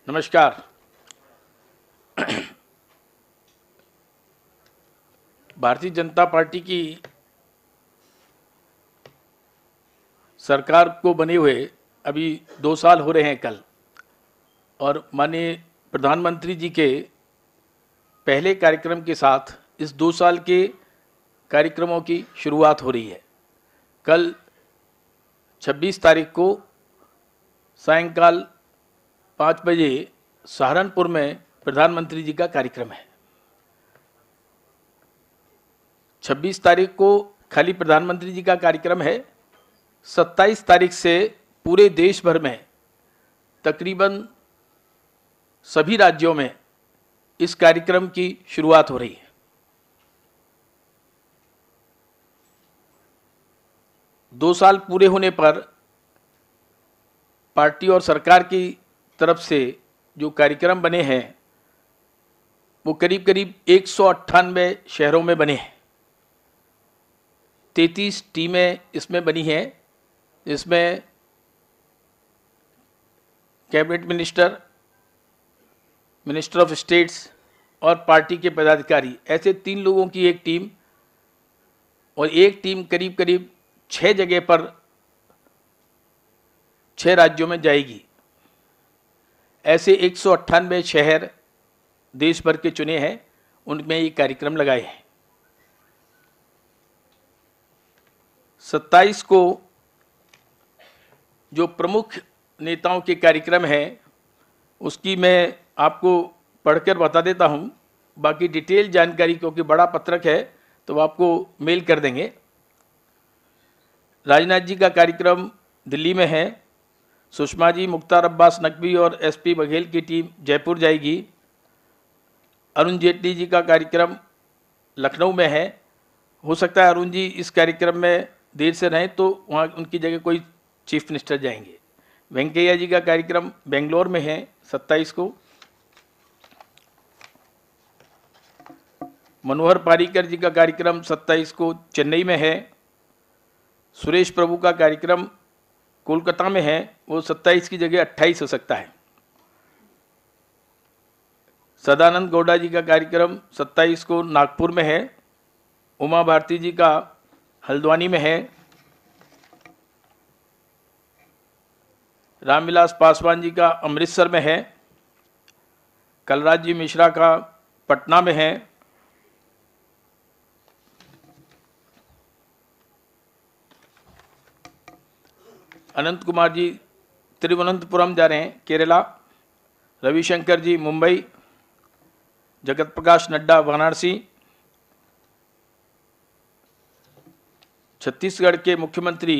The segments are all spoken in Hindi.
नमस्कार। भारतीय जनता पार्टी की सरकार को बने हुए अभी 2 साल हो रहे हैं कल, और माननीय प्रधानमंत्री जी के पहले कार्यक्रम के साथ इस 2 साल के कार्यक्रमों की शुरुआत हो रही है। कल 26 तारीख को सायंकाल 5 बजे सहारनपुर में प्रधानमंत्री जी का कार्यक्रम है। 26 तारीख को खाली प्रधानमंत्री जी का कार्यक्रम है। 27 तारीख से पूरे देश भर में तकरीबन सभी राज्यों में इस कार्यक्रम की शुरुआत हो रही है। दो साल पूरे होने पर पार्टी और सरकार की तरफ से जो कार्यक्रम बने हैं वो करीब करीब 198 शहरों में बने हैं। 33 टीमें इसमें बनी हैं, जिसमें cabinet minister, minister of states और पार्टी के पदाधिकारी, ऐसे 3 लोगों की एक टीम, और एक टीम करीब करीब 6 जगह पर 6 राज्यों में जाएगी। ऐसे 198 शहर देश भर के चुने हैं, उनमें ये कार्यक्रम लगाए हैं। 27 को जो प्रमुख नेताओं के कार्यक्रम है उसकी मैं आपको पढ़कर बता देता हूं। बाकी डिटेल जानकारी, क्योंकि बड़ा पत्रक है, तो आपको मेल कर देंगे। राजनाथ जी का कार्यक्रम दिल्ली में है। सुषमा जी, मुख्तार अब्बास नकवी और एसपी बघेल की टीम जयपुर जाएगी। अरुण जेटली जी का कार्यक्रम लखनऊ में है। हो सकता है अरुण जी इस कार्यक्रम में देर से रहें, तो वहाँ उनकी जगह कोई चीफ मिनिस्टर जाएंगे। वेंकैया जी का कार्यक्रम बेंगलोर में है 27 को। मनोहर पारीकर जी का कार्यक्रम 27 को चेन्नई में है। सुरेश प्रभु का कार्यक्रम कोलकाता में है, वो 27 की जगह 28 हो सकता है। सदानंद गौड़ा जी का कार्यक्रम 27 को नागपुर में है। उमा भारती जी का हल्द्वानी में है। रामविलास पासवान जी का अमृतसर में है। कलराज जी मिश्रा का पटना में है। अनंत कुमार जी तिरुवनंतपुरम जा रहे हैं, केरला। रविशंकर जी मुंबई। जगत प्रकाश नड्डा वाराणसी। छत्तीसगढ़ के मुख्यमंत्री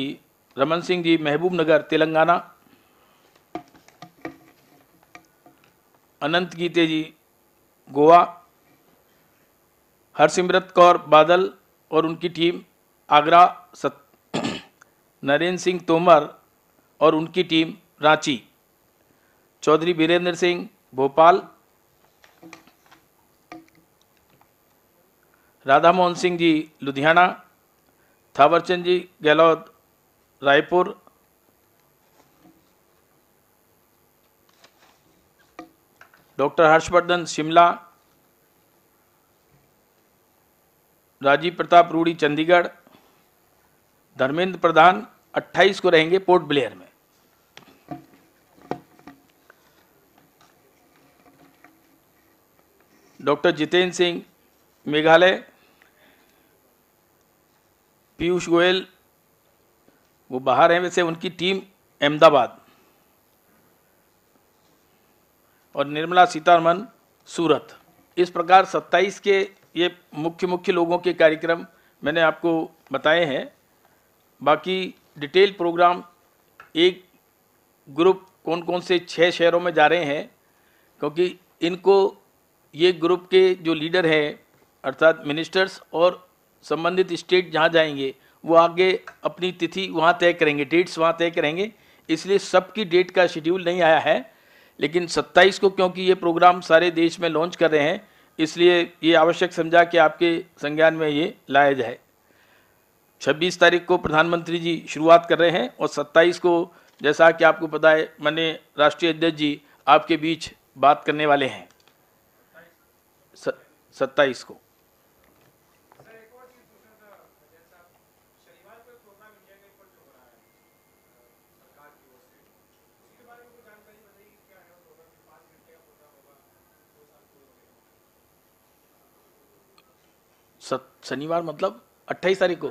रमन सिंह जी महबूब नगर तेलंगाना। अनंत गीते जी गोवा। हरसिमरत कौर बादल और उनकी टीम आगरा। नरेंद्र सिंह तोमर और उनकी टीम रांची। चौधरी वीरेंद्र सिंह भोपाल। राधा मोहन सिंह जी लुधियाना। थावरचंद जी गहलोत रायपुर। डॉक्टर हर्षवर्धन शिमला। राजीव प्रताप रूडी चंडीगढ़। धर्मेंद्र प्रधान 28 को रहेंगे पोर्ट ब्लेयर में। डॉक्टर जितेंद्र सिंह मेघालय। पीयूष गोयल वो बाहर हैं, वैसे उनकी टीम अहमदाबाद। और निर्मला सीतारमन सूरत। इस प्रकार 27 के ये मुख्य लोगों के कार्यक्रम मैंने आपको बताए हैं। बाकी डिटेल प्रोग्राम, एक ग्रुप कौन कौन से 6 शहरों में जा रहे हैं, क्योंकि इनको ये ग्रुप के जो लीडर हैं अर्थात मिनिस्टर्स और संबंधित स्टेट जहाँ जाएंगे वो आगे अपनी तिथि वहाँ तय करेंगे, डेट्स वहाँ तय करेंगे। इसलिए सबकी डेट का शेड्यूल नहीं आया है, लेकिन 27 को क्योंकि ये प्रोग्राम सारे देश में लॉन्च कर रहे हैं, इसलिए ये आवश्यक समझा कि आपके संज्ञान में ये लाया जाए। 26 तारीख को प्रधानमंत्री जी शुरुआत कर रहे हैं और 27 को, जैसा कि आपको पता है, माननीय राष्ट्रीय अध्यक्ष जी आपके बीच बात करने वाले हैं 27 को। शनिवार मतलब 28 तारीख को?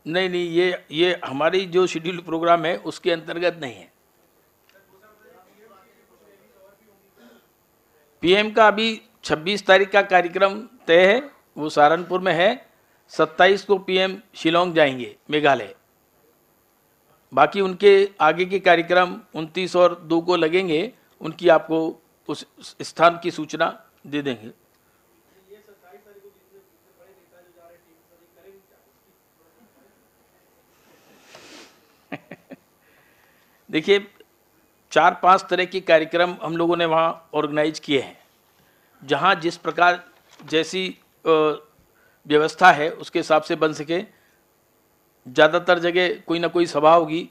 नहीं नहीं, ये हमारी जो शेड्यूल प्रोग्राम है उसके अंतर्गत नहीं है। पीएम का अभी 26 तारीख का कार्यक्रम तय है, वो सहारनपुर में है। 27 को पीएम शिलोंग जाएंगे, मेघालय। बाकी उनके आगे के कार्यक्रम 29 और 2 को लगेंगे, उनकी आपको उस स्थान की सूचना दे देंगे। देखिए, 4-5 तरह के कार्यक्रम हम लोगों ने वहाँ ऑर्गेनाइज किए हैं। जहाँ जिस प्रकार जैसी व्यवस्था है उसके हिसाब से बन सके। ज़्यादातर जगह कोई ना कोई सभा होगी,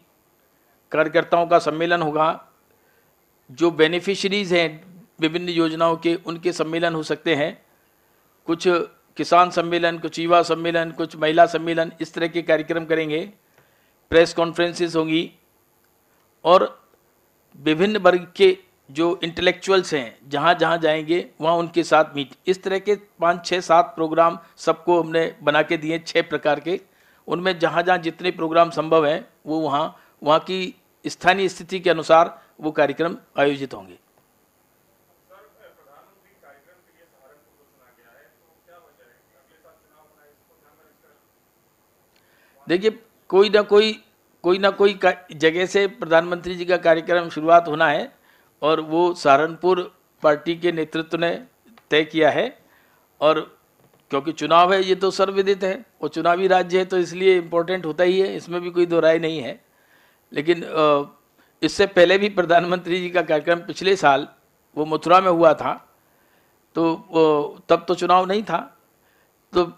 कार्यकर्ताओं का सम्मेलन होगा, जो बेनिफिशरीज हैं विभिन्न योजनाओं के उनके सम्मेलन हो सकते हैं, कुछ किसान सम्मेलन, कुछ युवा सम्मेलन, कुछ महिला सम्मेलन, इस तरह के कार्यक्रम करेंगे। प्रेस कॉन्फ्रेंसेस होंगी और विभिन्न वर्ग के जो इंटेलेक्चुअल्स हैं जहाँ जहाँ जाएंगे वहाँ उनके साथ मीट। इस तरह के 5-6-7 प्रोग्राम सबको हमने बना के दिए, 6 प्रकार के। उनमें जहाँ जहाँ जितने प्रोग्राम संभव हैं वो वहाँ की स्थानीय स्थिति के अनुसार वो कार्यक्रम आयोजित होंगे। देखिए, कोई ना कोई जगह से प्रधानमंत्री जी का कार्यक्रम शुरुआत होना है और वो सहारनपुर पार्टी के नेतृत्व ने तय किया है। और क्योंकि चुनाव है, ये तो सर्वविदित है, और चुनावी राज्य है तो इसलिए इम्पोर्टेंट होता ही है, इसमें भी कोई दो राय नहीं है। लेकिन इससे पहले भी प्रधानमंत्री जी का कार्यक्रम पिछले साल वो मथुरा में हुआ था, तो तब तो चुनाव नहीं था, तो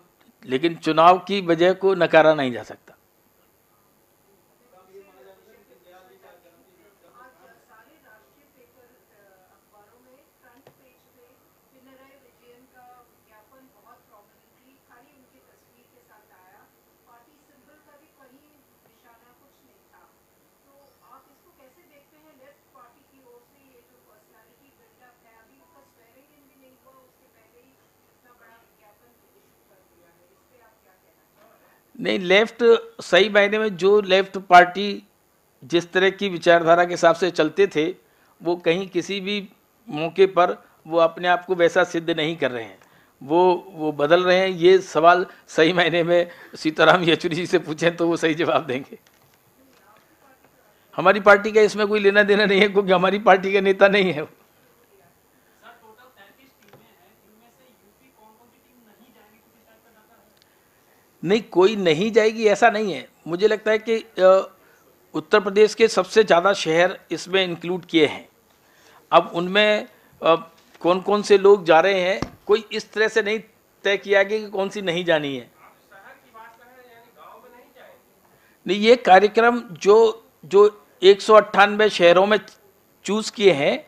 लेकिन चुनाव की वजह को नकारा नहीं जा सकता। नहीं, लेफ्ट सही मायने में जो लेफ्ट पार्टी जिस तरह की विचारधारा के हिसाब से चलते थे, वो कहीं किसी भी मौके पर वो अपने आप को वैसा सिद्ध नहीं कर रहे हैं, वो बदल रहे हैं। ये सवाल सही मायने में सीताराम येचुरी जी से पूछें तो वो सही जवाब देंगे। हमारी पार्टी का इसमें कोई लेना देना नहीं है, क्योंकि हमारी पार्टी का नेता नहीं है। नहीं, कोई नहीं जाएगी ऐसा नहीं है। मुझे लगता है कि उत्तर प्रदेश के सबसे ज़्यादा शहर इसमें इंक्लूड किए हैं। अब उनमें कौन कौन से लोग जा रहे हैं, कोई इस तरह से नहीं तय किया गया कि कौन सी नहीं जानी है। नहीं, ये कार्यक्रम जो 198 शहरों में चूज किए हैं,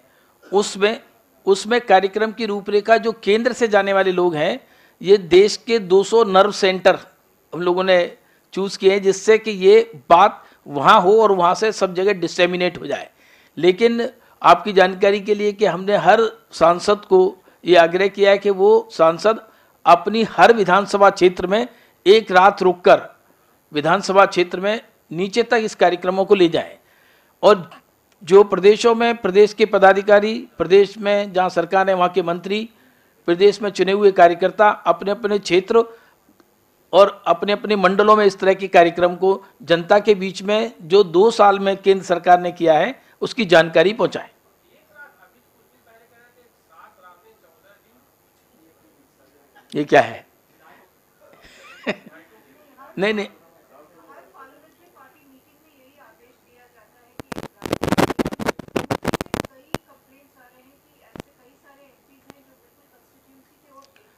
उसमें कार्यक्रम की रूपरेखा जो केंद्र से जाने वाले लोग हैं, ये देश के 200 नर्व सेंटर हम लोगों ने चूज किए हैं, जिससे कि ये बात वहाँ हो और वहाँ से सब जगह डिसेमिनेट हो जाए। लेकिन आपकी जानकारी के लिए कि हमने हर सांसद को ये आग्रह किया है कि वो सांसद अपनी हर विधानसभा क्षेत्र में एक रात रुककर विधानसभा क्षेत्र में नीचे तक इस कार्यक्रमों को ले जाएं, और जो प्रदेशों में प्रदेश के पदाधिकारी, प्रदेश में जहाँ सरकार है वहाँ के मंत्री, प्रदेश में चुने हुए कार्यकर्ता अपने अपने क्षेत्र और अपने अपने मंडलों में इस तरह के कार्यक्रम को जनता के बीच में जो 2 साल में केंद्र सरकार ने किया है उसकी जानकारी पहुंचाएं। ये क्या है?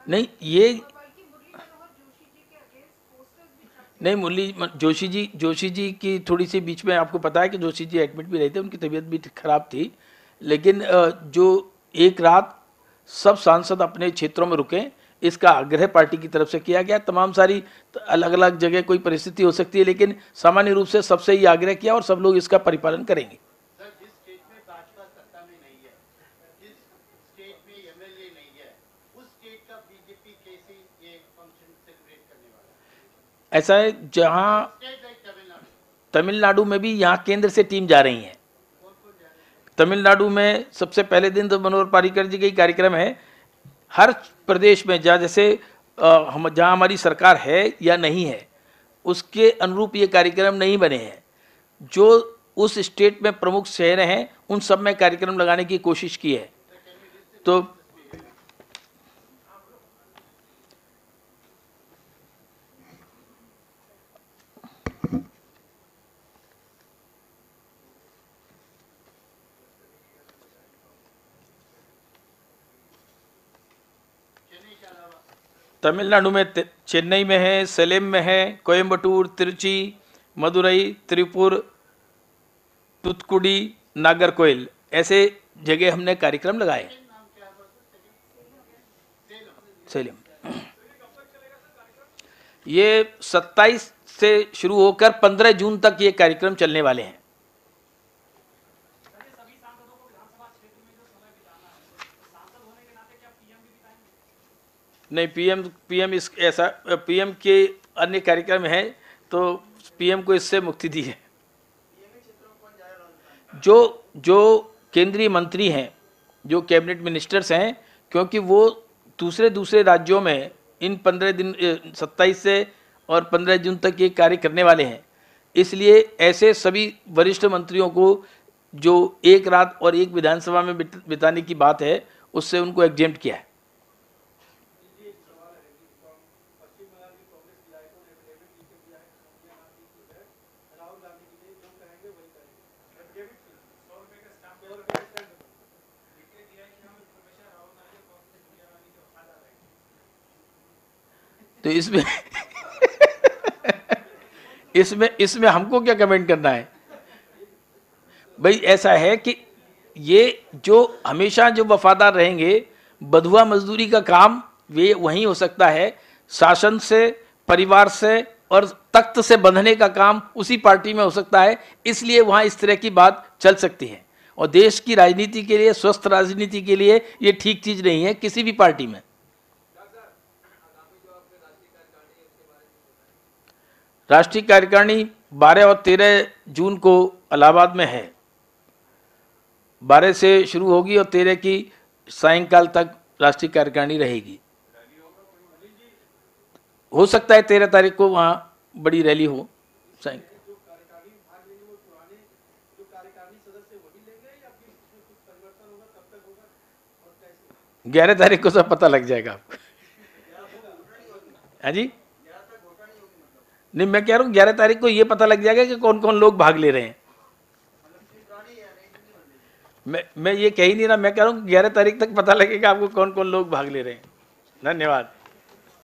नहीं, ये नहीं, मुरली जोशी जी की थोड़ी सी बीच में, आपको पता है कि जोशी जी एडमिट भी रहे थे, उनकी तबीयत भी खराब थी, लेकिन जो एक रात सब सांसद अपने क्षेत्रों में रुके, इसका आग्रह पार्टी की तरफ से किया गया। तमाम सारी अलग अलग जगह कोई परिस्थिति हो सकती है, लेकिन सामान्य रूप से सबसे ये आग्रह किया और सब लोग इसका परिपालन करेंगे। सर, जिस स्टेट में भाजपा सत्ता में नहीं है, जिस स्टेट में एमएलए नहीं है, उस स्टेट का बीजेपी कैसे ये फंक्शन सेलिब्रेट करने वाला है? ऐसा है, जहां तमिलनाडु में भी यहाँ केंद्र से टीम जा रही है। तमिलनाडु में सबसे पहले दिन तो मनोहर पर्रिकर जी का ही कार्यक्रम है। हर प्रदेश में जैसे जहाँ हमारी सरकार है या नहीं है, उसके अनुरूप ये कार्यक्रम नहीं बने हैं। जो उस स्टेट में प्रमुख शहर हैं, उन सब में कार्यक्रम लगाने की कोशिश की है। तो तमिलनाडु में चेन्नई में है, सेलेम में है, कोयम्बटूर, तिरुचि, मदुरई, त्रिपुर, तुतकुड़ी, नागरकोइल, ऐसे जगह हमने कार्यक्रम लगाए। सेलेम ये 27 से शुरू होकर 15 जून तक ये कार्यक्रम चलने वाले हैं। नहीं, पीएम इस ऐसा पीएम के अन्य कार्यक्रम है, तो पीएम को इससे मुक्ति दी है। जो केंद्रीय मंत्री हैं, जो कैबिनेट मिनिस्टर्स हैं, क्योंकि वो दूसरे राज्यों में इन 15 दिन 27 से और 15 जून तक ये कार्य करने वाले हैं, इसलिए ऐसे सभी वरिष्ठ मंत्रियों को जो एक रात और एक विधानसभा में बिताने की बात है, उससे उनको एग्जेम्प्ट किया है। तो इसमें हमको क्या कमेंट करना है भाई? ऐसा है कि ये जो हमेशा जो वफादार रहेंगे, बधुआ मजदूरी का काम वे वहीं हो सकता है, शासन से, परिवार से और तख्त से बंधने का काम उसी पार्टी में हो सकता है, इसलिए वहाँ इस तरह की बात चल सकती है। और देश की राजनीति के लिए, स्वस्थ राजनीति के लिए ये ठीक चीज नहीं है किसी भी पार्टी में। राष्ट्रीय कार्यकारिणी 12 और 13 जून को इलाहाबाद में है। 12 से शुरू होगी और 13 की सायंकाल तक राष्ट्रीय कार्यकारिणी रहेगी। हो सकता है 13 तारीख को वहाँ बड़ी रैली हो। 11 तारीख को सब पता लग जाएगा आपको। हाँ जी, नहीं, मैं कह रहा हूँ 11 तारीख को ये पता लग जाएगा कि कौन कौन लोग भाग ले रहे हैं। मैं ये कह ही नहीं रहा, मैं कह रहा हूँ 11 तारीख तक पता लगेगा आपको कौन कौन लोग भाग ले रहे हैं। धन्यवाद।